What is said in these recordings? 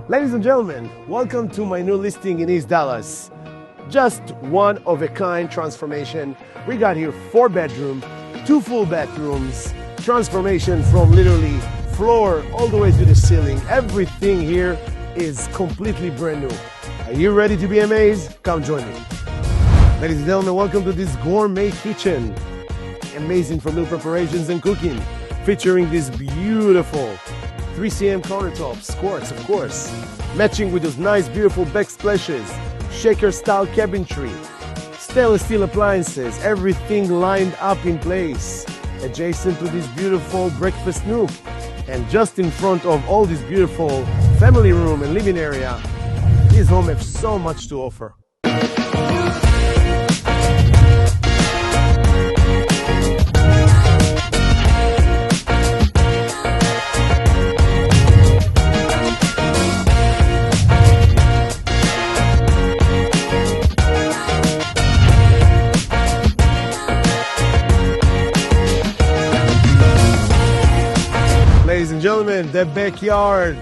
Ladies and gentlemen, welcome to my new listing in East Dallas. Just one-of-a-kind transformation. We got here 4-bedroom, 2 full bathrooms, transformation from literally floor all the way to the ceiling. Everything here is completely brand new. Are you ready to be amazed? Come join me. Ladies and gentlemen, welcome to this gourmet kitchen. Amazing for meal preparations and cooking, featuring this beautiful 3cm countertops, quartz of course, matching with those nice beautiful backsplashes, shaker style cabinetry, stainless steel appliances, everything lined up in place, adjacent to this beautiful breakfast nook. And just in front of all this beautiful family room and living area, this home has so much to offer. Ladies and gentlemen, the backyard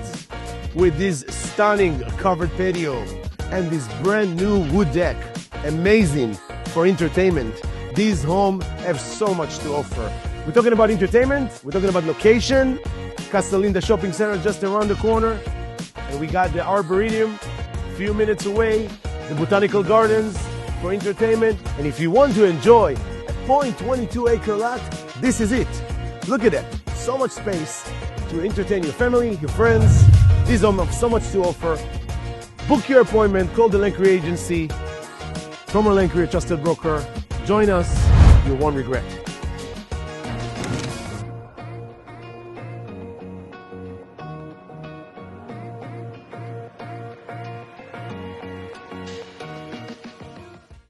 with this stunning covered patio and this brand new wood deck. Amazing for entertainment. This home has so much to offer. We're talking about entertainment, we're talking about location, Castellinda Shopping Center just around the corner, and we got the Arboretum a few minutes away, the Botanical Gardens for entertainment. And if you want to enjoy a 0.22 acre lot, this is it. Look at that, so much space to entertain your family, your friends. This home has so much to offer. Book your appointment, call the Ln Agency, Tomer Ln, your trusted broker. Join us, you won't regret.